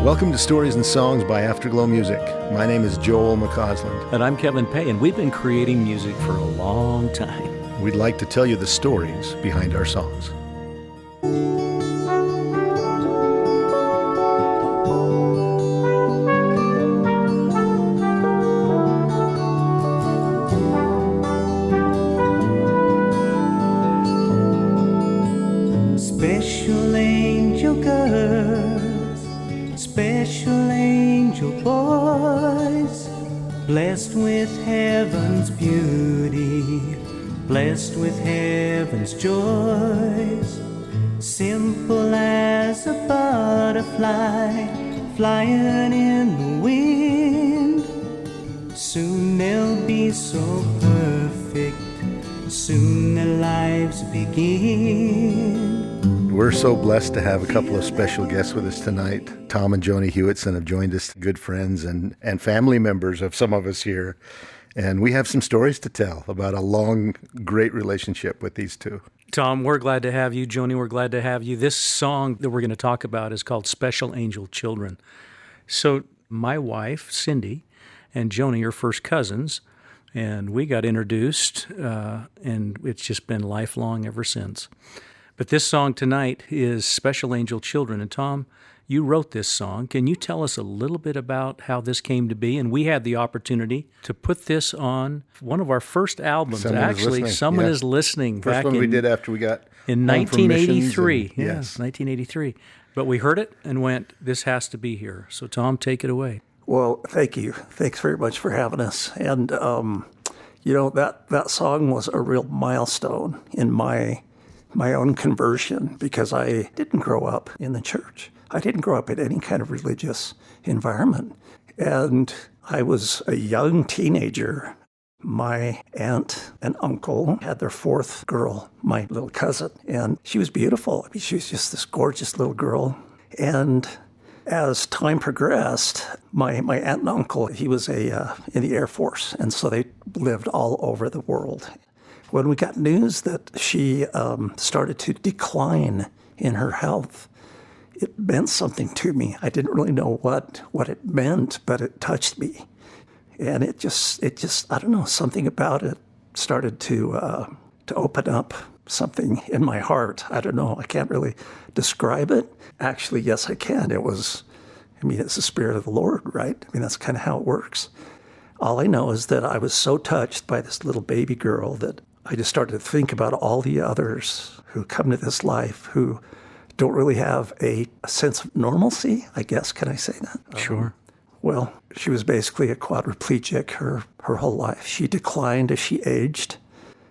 Welcome to Stories and Songs by Afterglow Music. My name is Joel McCausland. And I'm Kevin Peay, and we've been creating music for a long time. We'd like to tell you the stories behind our songs. Special angel girls, special angel boys, blessed with heaven's beauty, blessed with heaven's joys, simple as a butterfly flying in the wind. Soon they'll be so perfect, soon their lives begin. We're so blessed to have a couple of special guests with us tonight. Tom and Joni Hewitson have joined us, good friends and family members of some of us here. And we have some stories to tell about a long, great relationship with these two. Tom, we're glad to have you. Joni, we're glad to have you. This song that we're going to talk about is called Special Angel Children. So my wife, Cindy, and Joni are first cousins, and we got introduced, and it's just been lifelong ever since. But this song tonight is Special Angel Children. And Tom, you wrote this song. Can you tell us a little bit about how this came to be? And we had the opportunity to put this on one of our first albums. Someone is listening. First one we did after we got in 1983. Yes, 1983. But we heard it and went, this has to be here. So Tom, take it away. Well, thank you. Thanks very much for having us. And, that song was a real milestone in my own conversion, because I didn't grow up in the church. I didn't grow up in any kind of religious environment. And I was a young teenager. My aunt and uncle had their fourth girl, my little cousin, and she was beautiful. I mean, she was just this gorgeous little girl. And as time progressed, my aunt and uncle, he was in the Air Force, and so they lived all over the world. When we got news that she started to decline in her health, it meant something to me. I didn't really know what it meant, but it touched me. And it just I don't know, something about it started to open up something in my heart. I don't know, I can't really describe it. Actually, yes, I can. It's the Spirit of the Lord, right? I mean, that's kind of how it works. All I know is that I was so touched by this little baby girl that I just started to think about all the others who come to this life who don't really have a sense of normalcy, I guess. Can I say that? Sure. Well, she was basically a quadriplegic her whole life. She declined as she aged.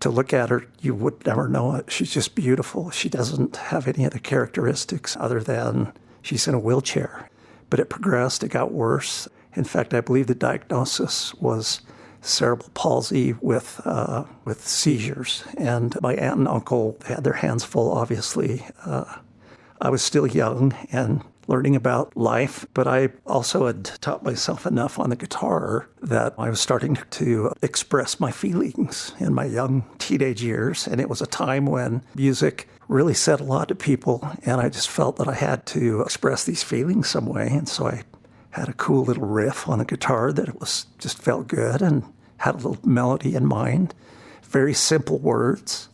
To look at her, you would never know it. She's just beautiful. She doesn't have any other characteristics other than she's in a wheelchair. But it progressed. It got worse. In fact, I believe the diagnosis was cerebral palsy with seizures. And my aunt and uncle had their hands full, obviously. I was still young and learning about life, but I also had taught myself enough on the guitar that I was starting to express my feelings in my young teenage years. And it was a time when music really said a lot to people, and I just felt that I had to express these feelings some way. And so I had a cool little riff on the guitar that just felt good and had a little melody in mind. Very simple words.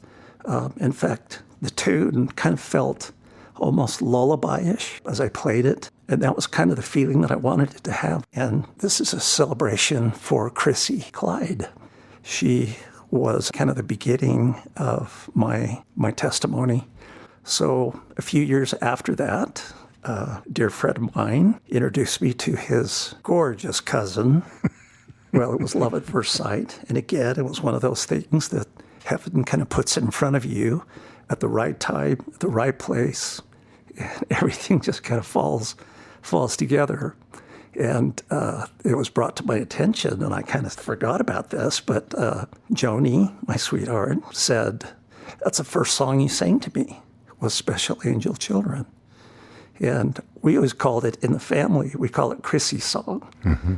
In fact, the tune kind of felt almost lullaby-ish as I played it. And that was kind of the feeling that I wanted it to have. And this is a celebration for Chrissy Clyde. She was kind of the beginning of my testimony. So a few years after that, a dear friend of mine introduced me to his gorgeous cousin. Well, it was love at first sight. And again, it was one of those things that heaven kind of puts in front of you at the right time, at the right place. And everything just kind of falls together. And it was brought to my attention, and I kind of forgot about this, but Joni, my sweetheart, said, "That's the first song you sang to me, was Special Angel Children." And we always called it, in the family, we call it Chrissy's song. Mm-hmm.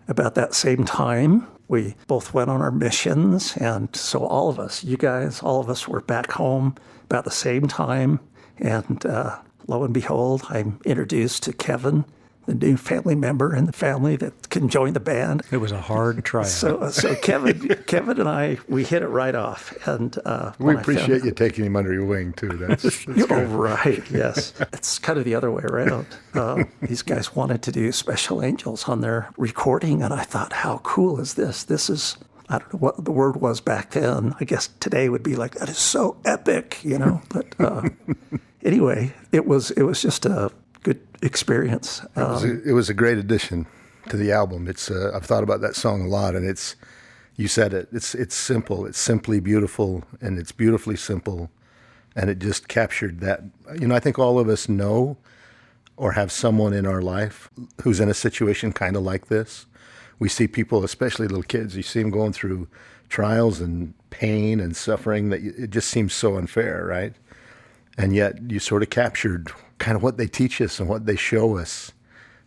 About that same time, we both went on our missions, and so all of us, you guys, all of us were back home about the same time. And lo and behold, I'm introduced to Kevin the new family member in the family that can join the band. It was a hard tryout. So Kevin and I, we hit it right off. And we appreciate you taking him under your wing, too. That's oh, right, yes. It's kind of the other way around. These guys wanted to do Special Angels on their recording, and I thought, how cool is this? This is, I don't know what the word was back then. I guess today would be like, that is so epic, you know. But anyway, it was just a good experience. It was a great addition to the album. It's I've thought about that song a lot, and you said it. It's simple. It's simply beautiful, and it's beautifully simple, and it just captured that. You know, I think all of us know or have someone in our life who's in a situation kind of like this. We see people, especially little kids, you see them going through trials and pain and suffering that it just seems so unfair, right? And yet you sort of captured kind of what they teach us and what they show us.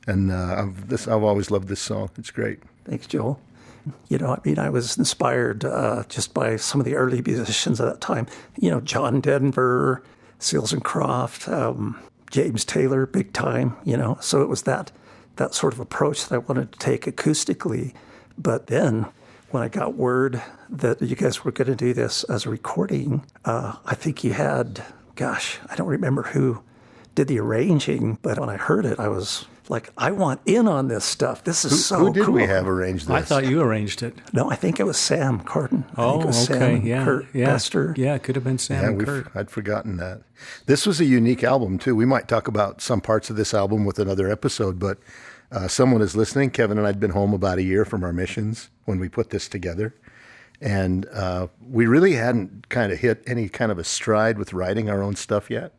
And I've always loved this song. It's great. Thanks, Joel. You know, I mean, I was inspired just by some of the early musicians at that time. You know, John Denver, Seals and Croft, James Taylor, big time, you know. So it was that sort of approach that I wanted to take acoustically. But then when I got word that you guys were going to do this as a recording, I think you had, gosh, I don't remember who did the arranging, but when I heard it, I was like, I want in on this stuff. This is so cool. Who did we have arranged this? I thought you arranged it. No, I think it was Sam Carton. I think Oh, it was okay, Sam and yeah, Kurt yeah, Bester. yeah. It could have been Sam and Kurt. I'd forgotten that. This was a unique album too. We might talk about some parts of this album with another episode, but someone is listening. Kevin and I'd been home about a year from our missions when we put this together, and we really hadn't kind of hit any kind of a stride with writing our own stuff yet.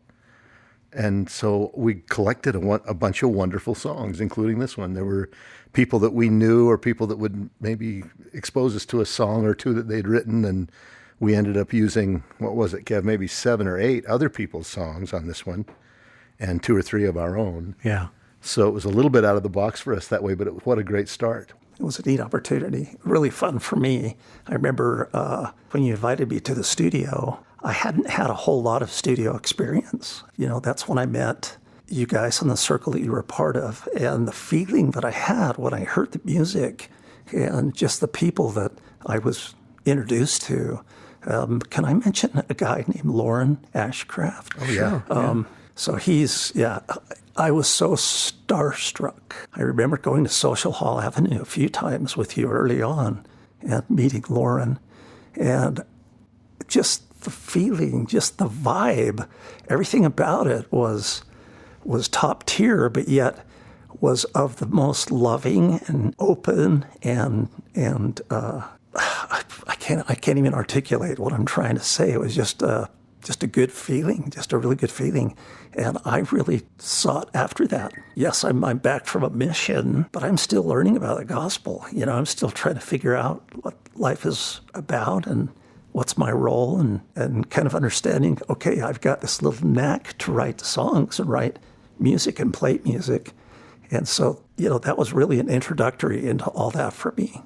And so we collected a bunch of wonderful songs, including this one. There were people that we knew or people that would maybe expose us to a song or two that they'd written, and we ended up using, what was it, Kev, maybe 7 or 8 other people's songs on this one, and 2 or 3 of our own. Yeah. So it was a little bit out of the box for us that way, but what a great start. It was a neat opportunity, really fun for me. I remember when you invited me to the studio, I hadn't had a whole lot of studio experience. You know, that's when I met you guys in the circle that you were a part of, and the feeling that I had when I heard the music and just the people that I was introduced to. Can I mention a guy named Lauren Ashcraft? Oh, yeah. So I was so starstruck. I remember going to Social Hall Avenue a few times with you early on and meeting Lauren. And just the feeling, just the vibe, everything about it was top tier, but yet was of the most loving and open and I can't even articulate what I'm trying to say. It was just a good feeling, just a really good feeling. And I really sought after that. Yes, I'm back from a mission, but I'm still learning about the gospel. You know, I'm still trying to figure out what life is about and what's my role, and kind of understanding, okay, I've got this little knack to write songs and write music and play music. And so, you know, that was really an introductory into all that for me.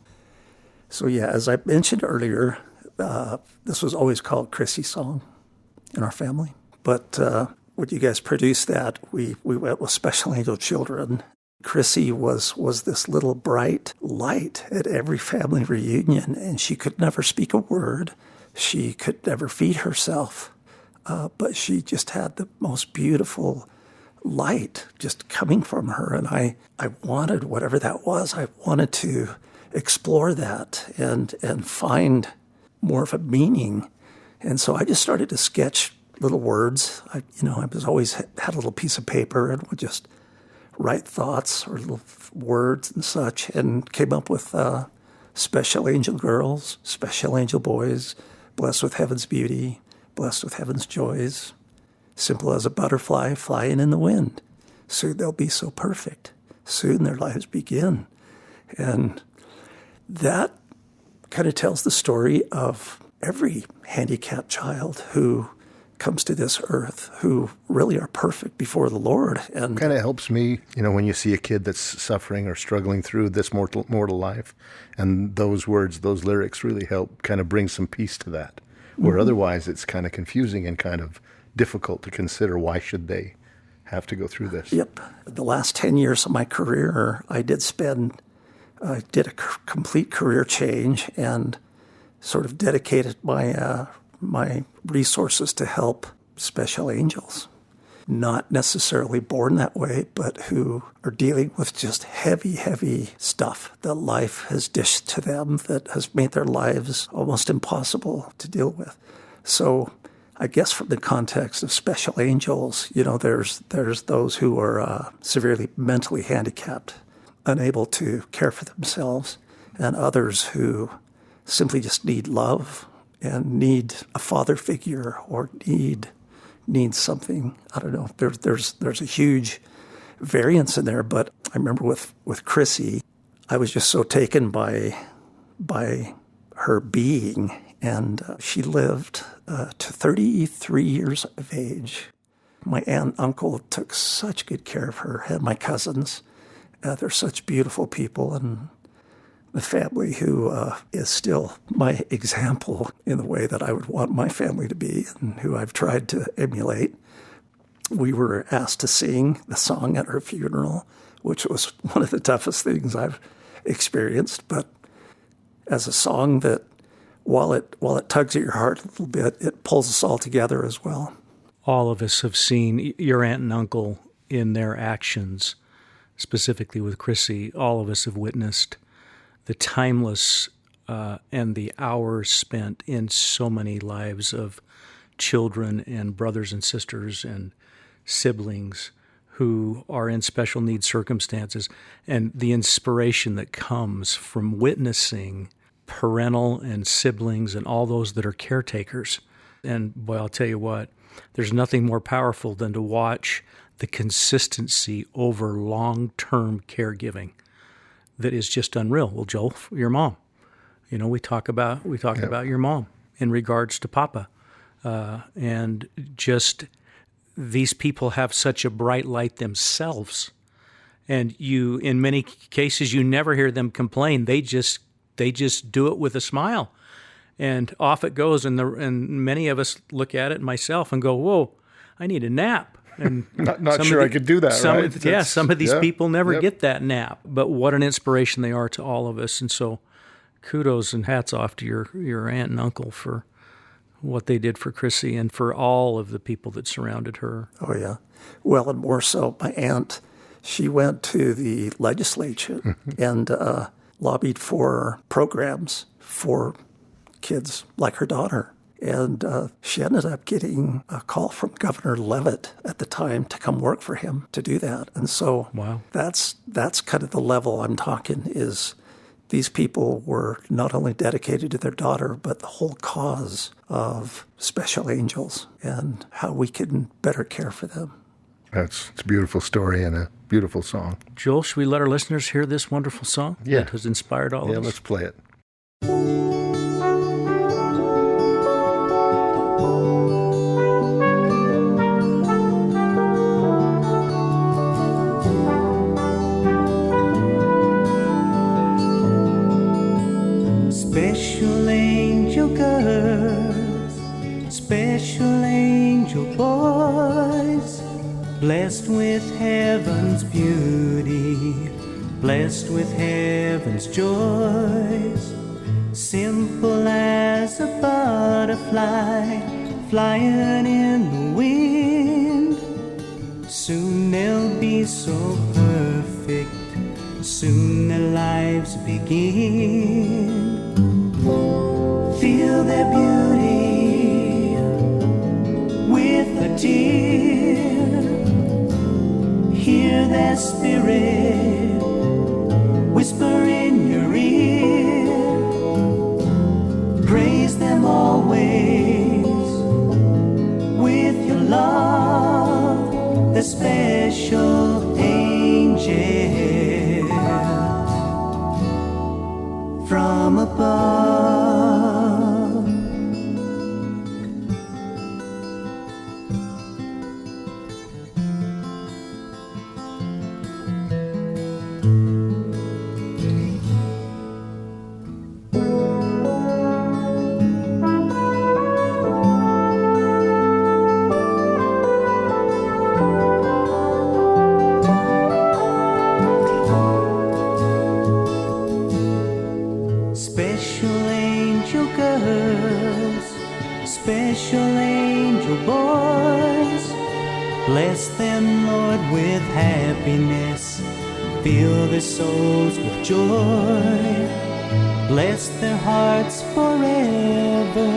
So yeah, as I mentioned earlier, this was always called Chrissy's song in our family. But when you guys produced that, we went with Special Angel Children. Chrissy was this little bright light at every family reunion, and she could never speak a word. She could never feed herself, but she just had the most beautiful light just coming from her. And I wanted whatever that was. I wanted to explore that and find more of a meaning. And so I just started to sketch little words. I was always had a little piece of paper and would just write thoughts or little words and such, and came up with special angel girls, special angel boys, blessed with heaven's beauty, blessed with heaven's joys, simple as a butterfly flying in the wind. Soon they'll be so perfect. Soon their lives begin. And that kind of tells the story of every handicapped child who comes to this earth, who really are perfect before the Lord. And kind of helps me, when you see a kid that's suffering or struggling through this mortal life, and those words, those lyrics really help kind of bring some peace to that, where otherwise it's kind of confusing and kind of difficult to consider why should they have to go through this. Yep. The last 10 years of my career, I did a complete career change and sort of dedicated my resources to help special angels. Not necessarily born that way, but who are dealing with just heavy, heavy stuff that life has dished to them that has made their lives almost impossible to deal with. So I guess from the context of special angels, there's those who are severely mentally handicapped, unable to care for themselves, and others who simply just need love and need a father figure or need something. I don't know. There's a huge variance in there, but I remember with Chrissy, I was just so taken by her being, and she lived to 33 years of age. My aunt and uncle took such good care of her, and my cousins. They're such beautiful people, and the family who is still my example in the way that I would want my family to be and who I've tried to emulate. We were asked to sing the song at her funeral, which was one of the toughest things I've experienced, but as a song that, while it tugs at your heart a little bit, it pulls us all together as well. All of us have seen your aunt and uncle in their actions, specifically with Chrissy. All of us have witnessed the timeless and the hours spent in so many lives of children and brothers and sisters and siblings who are in special needs circumstances, and the inspiration that comes from witnessing parental and siblings and all those that are caretakers. And boy, I'll tell you what, there's nothing more powerful than to watch the consistency over long-term caregiving that is just unreal. Well, Joel, your mom, we talked about your mom in regards to Papa, and just these people have such a bright light themselves, and in many cases, you never hear them complain. They just do it with a smile, and off it goes. And many of us look at it, myself, and go, "Whoa, I need a nap." And not sure I could do that, right? Some of these people never get that nap. But what an inspiration they are to all of us. And so kudos and hats off to your aunt and uncle for what they did for Chrissy and for all of the people that surrounded her. Oh, yeah. Well, and more so, my aunt, she went to the legislature and lobbied for programs for kids like her daughter. And she ended up getting a call from Governor Levitt at the time to come work for him to do that. And so wow. That's kind of the level I'm talking is these people were not only dedicated to their daughter, but the whole cause of special angels and how we can better care for them. It's a beautiful story and a beautiful song. Joel, should we let our listeners hear this wonderful song that has inspired all of us? Yeah, let's play it. Special angel girls, special angel boys, blessed with heaven's beauty, blessed with heaven's joys, simple as a butterfly flying in the wind. Soon they'll be so perfect, soon their lives begin. Feel their beauty with a tear, hear their spirit whisper in your ear. Praise them always with your love, the special angel from above. special angel boys. Bless them, Lord, with happiness. Fill their souls with joy. Bless their hearts forever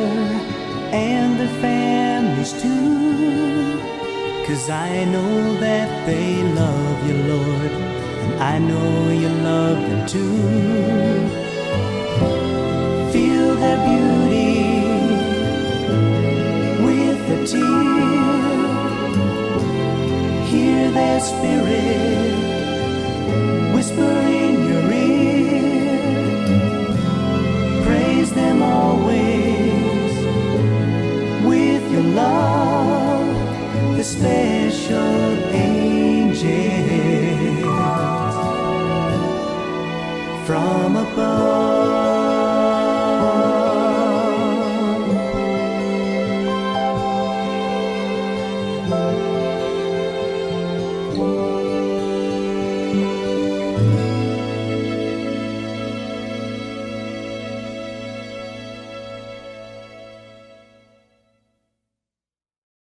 and their families too. 'Cause I know that they love you, Lord, and I know you love them too. Feel their beauty with a tear. Hear their spirit whisper in your ear. Praise them always with your love, the special angels from above.